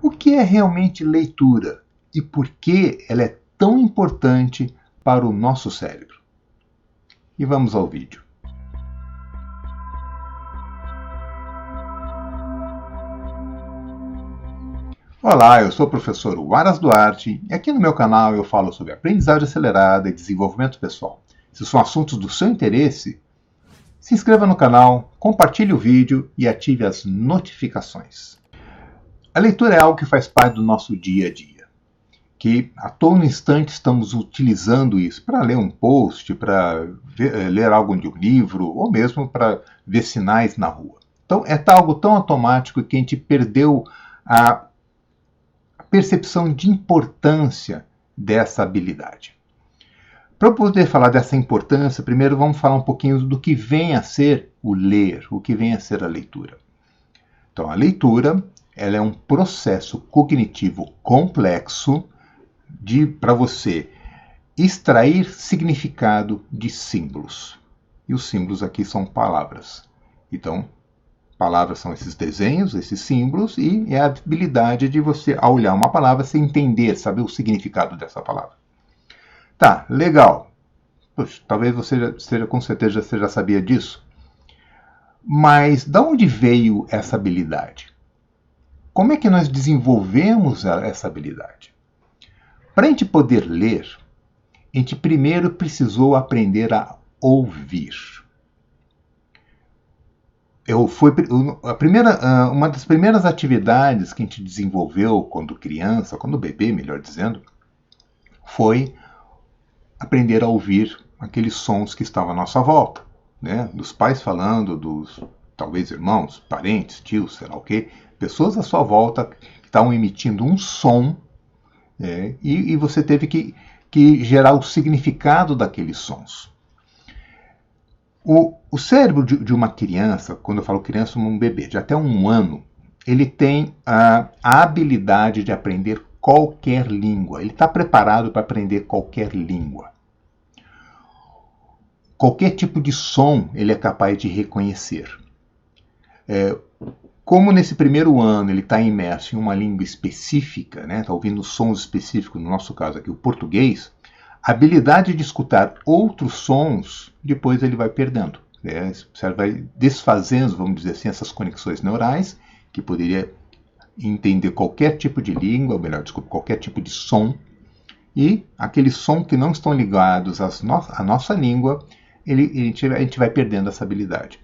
O que é realmente leitura e por que ela é tão importante para o nosso cérebro? E vamos ao vídeo. Olá, eu sou o professor Waras Duarte e aqui no meu canal eu falo sobre aprendizagem acelerada e desenvolvimento pessoal. Se são assuntos do seu interesse, se inscreva no canal, compartilhe o vídeo e ative as notificações. A leitura é algo que faz parte do nosso dia a dia, que a todo instante estamos utilizando isso para ler um post, para ler algo de um livro ou mesmo para ver sinais na rua. Então é algo tão automático que a gente perdeu a percepção de importância dessa habilidade. Para poder falar dessa importância, primeiro vamos falar um pouquinho do que vem a ser o ler, o que vem a ser a leitura. Então, a leitura ela é um processo cognitivo complexo para você extrair significado de símbolos. E os símbolos aqui são palavras. Então, palavras são esses desenhos, esses símbolos, e é a habilidade de você, ao olhar uma palavra, você entender, saber o significado dessa palavra. Tá, legal. Poxa, talvez você com certeza você já sabia disso. Mas de onde veio essa habilidade? Como é que nós desenvolvemos essa habilidade? Para a gente poder ler, a gente primeiro precisou aprender a ouvir. Uma das primeiras atividades que a gente desenvolveu quando criança, quando bebê, melhor dizendo, foi aprender a ouvir aqueles sons que estavam à nossa volta, né? Dos pais falando, dos talvez irmãos, parentes, tios, sei lá o quê, pessoas à sua volta que estavam emitindo um som, e você teve que gerar o significado daqueles sons. O cérebro de uma criança, quando eu falo criança, um bebê de até 1 ano, ele tem a habilidade de aprender qualquer língua. Ele está preparado para aprender qualquer língua. Qualquer tipo de som ele é capaz de reconhecer. Como nesse primeiro ano ele está imerso em uma língua específica, está ouvindo sons específicos, no nosso caso aqui o português, a habilidade de escutar outros sons, depois ele vai perdendo. Você vai desfazendo, vamos dizer assim, essas conexões neurais, que poderia entender qualquer tipo de língua, ou melhor, desculpa, qualquer tipo de som, e aqueles sons que não estão ligados à nossa língua, a gente vai perdendo essa habilidade.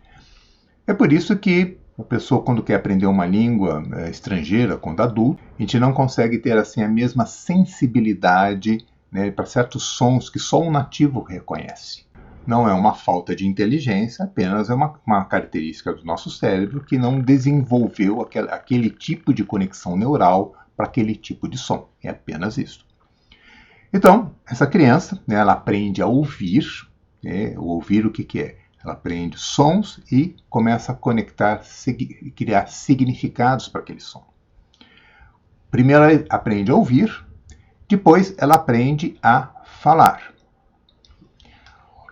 É por isso que a pessoa, quando quer aprender uma língua estrangeira, quando adulto, a gente não consegue ter assim a mesma sensibilidade, para certos sons que só um nativo reconhece. Não é uma falta de inteligência, apenas é uma característica do nosso cérebro que não desenvolveu aquele tipo de conexão neural para aquele tipo de som. É apenas isso. Então, essa criança, ela aprende a ouvir. Ouvir o que é? Ela aprende sons e começa a conectar, criar significados para aquele som. Primeiro ela aprende a ouvir, depois ela aprende a falar.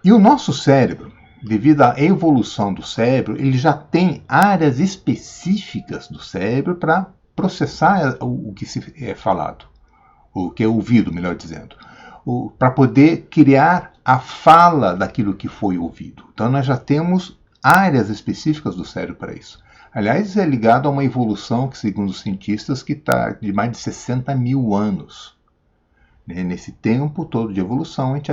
E o nosso cérebro, devido à evolução do cérebro, ele já tem áreas específicas do cérebro para processar o que é falado, o que é ouvido, melhor dizendo, para poder criar a fala daquilo que foi ouvido. Então nós já temos áreas específicas do cérebro para isso. Aliás, é ligado a uma evolução que, segundo os cientistas, que está de mais de 60 mil anos. Nesse tempo todo de evolução, a gente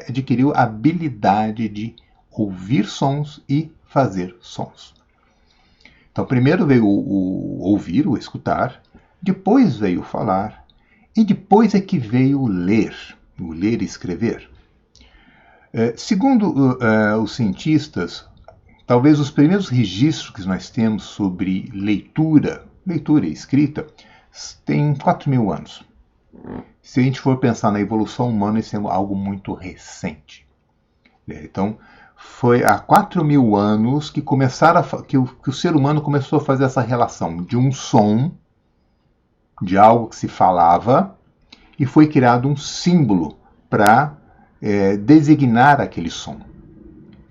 adquiriu a habilidade de ouvir sons e fazer sons. Então, primeiro veio o ouvir, o escutar, depois veio o falar, e depois é que veio o ler e escrever. Segundo os cientistas, talvez os primeiros registros que nós temos sobre leitura e escrita, têm 4.000 anos. Se a gente for pensar na evolução humana, isso é algo muito recente. Então, foi há 4.000 anos que o ser humano começou a fazer essa relação de um som, de algo que se falava, e foi criado um símbolo para designar aquele som.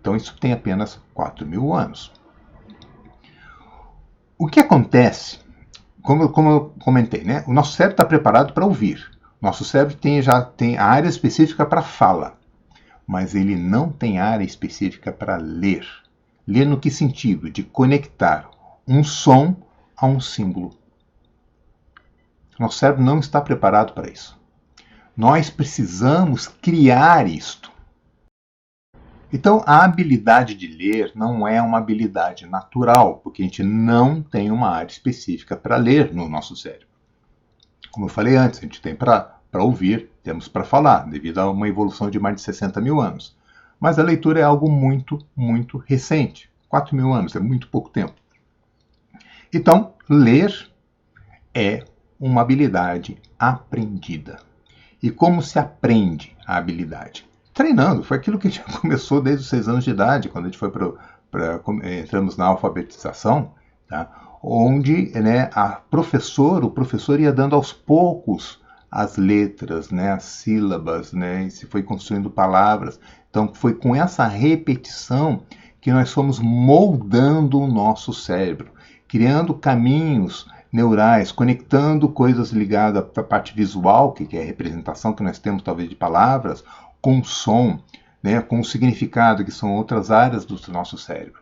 Então, isso tem apenas 4.000 anos. O que acontece como eu comentei, né? O nosso cérebro está preparado para ouvir. Nosso cérebro já tem a área específica para fala, mas ele não tem área específica para ler. Ler no que sentido? De conectar um som a um símbolo. Nosso cérebro não está preparado para isso. Nós precisamos criar isto. Então, a habilidade de ler não é uma habilidade natural, porque a gente não tem uma área específica para ler no nosso cérebro. Como eu falei antes, a gente tem para ouvir, temos para falar, devido a uma evolução de mais de 60 mil anos. Mas a leitura é algo muito, muito recente. 4 mil anos, é muito pouco tempo. Então, ler é uma habilidade aprendida. E como se aprende a habilidade? Treinando. Foi aquilo que a gente começou desde os 6 anos de idade, quando a gente foi entramos na alfabetização, tá? Onde, né, o professor ia dando aos poucos as letras, né, as sílabas, né, e se foi construindo palavras. Então foi com essa repetição que nós fomos moldando o nosso cérebro, criando caminhos neurais, conectando coisas ligadas à parte visual, que é a representação que nós temos talvez de palavras, com som, né, com o significado, que são outras áreas do nosso cérebro.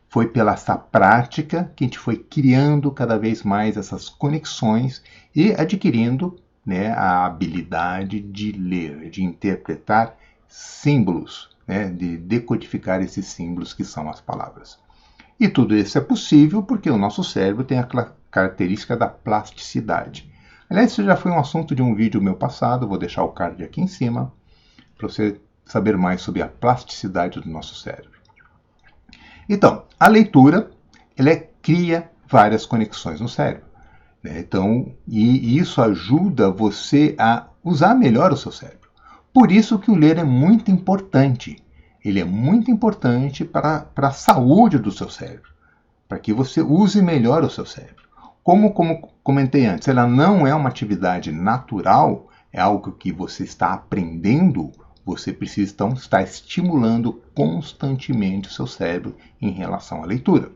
Foi pela essa prática que a gente foi criando cada vez mais essas conexões e adquirindo, né, a habilidade de ler, de interpretar símbolos, né, de decodificar esses símbolos que são as palavras. E tudo isso é possível porque o nosso cérebro tem a característica da plasticidade. Aliás, isso já foi um assunto de um vídeo meu passado, vou deixar o card aqui em cima, para você saber mais sobre a plasticidade do nosso cérebro. Então, a leitura, ela cria várias conexões no cérebro. Né? Então, e isso ajuda você a usar melhor o seu cérebro. Por isso que o ler é muito importante. Ele é muito importante para a saúde do seu cérebro, para que você use melhor o seu cérebro. Como comentei antes, ela não é uma atividade natural, é algo que você está aprendendo, você precisa então estar estimulando constantemente o seu cérebro em relação à leitura.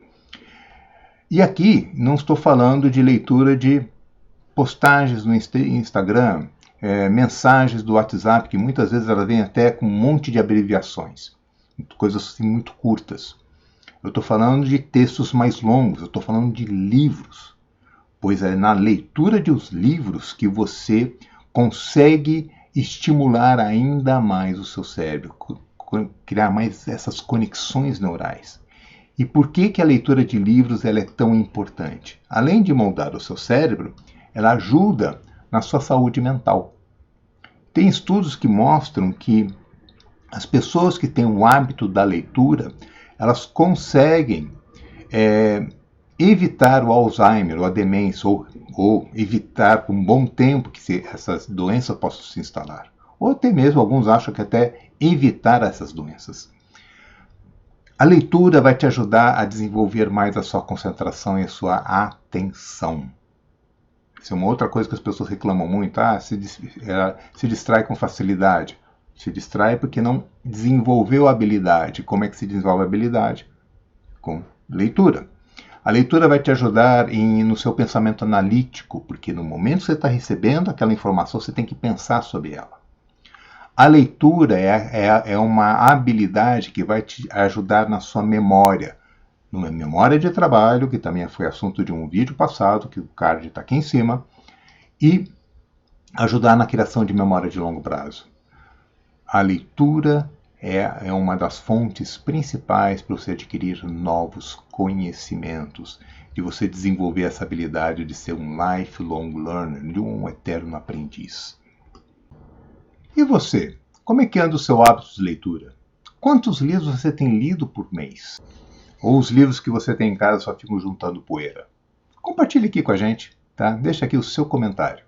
E aqui não estou falando de leitura de postagens no Instagram, mensagens do WhatsApp, que muitas vezes elas vêm até com um monte de abreviações, coisas assim muito curtas. Eu estou falando de textos mais longos, eu estou falando de livros, pois é na leitura dos livros que você consegue estimular ainda mais o seu cérebro, criar mais essas conexões neurais. E por que a leitura de livros ela é tão importante? Além de moldar o seu cérebro, ela ajuda na sua saúde mental. Tem estudos que mostram que as pessoas que têm o hábito da leitura, elas conseguem evitar o Alzheimer ou a demência, ou evitar por um bom tempo que essas doenças possam se instalar. Ou até mesmo, alguns acham que até evitar essas doenças. A leitura vai te ajudar a desenvolver mais a sua concentração e a sua atenção. Isso é uma outra coisa que as pessoas reclamam muito. Se distrai com facilidade. Se distrai porque não desenvolveu a habilidade. Como é que se desenvolve a habilidade? Com leitura. A leitura vai te ajudar no seu pensamento analítico, porque no momento que você está recebendo aquela informação, você tem que pensar sobre ela. A leitura é uma habilidade que vai te ajudar na sua memória. Numa memória de trabalho, que também foi assunto de um vídeo passado, que o card está aqui em cima, e ajudar na criação de memória de longo prazo. A leitura é uma das fontes principais para você adquirir novos conhecimentos, de você desenvolver essa habilidade de ser um lifelong learner, de um eterno aprendiz. E você? Como é que anda o seu hábito de leitura? Quantos livros você tem lido por mês? Ou os livros que você tem em casa só ficam juntando poeira? Compartilhe aqui com a gente, tá? Deixa aqui o seu comentário.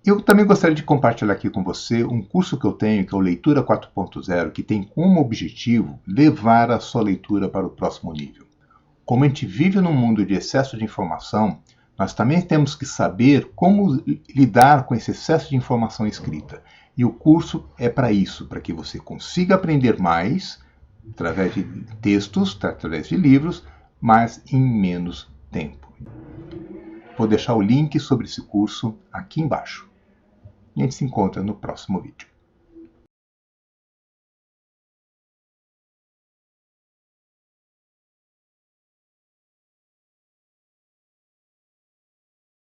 Eu também gostaria de compartilhar aqui com você um curso que eu tenho, que é o Leitura 4.0, que tem como objetivo levar a sua leitura para o próximo nível. Como a gente vive num mundo de excesso de informação, nós também temos que saber como lidar com esse excesso de informação escrita. E o curso é para isso, para que você consiga aprender mais, através de textos, através de livros, mas em menos tempo. Vou deixar o link sobre esse curso aqui embaixo. E a gente se encontra no próximo vídeo.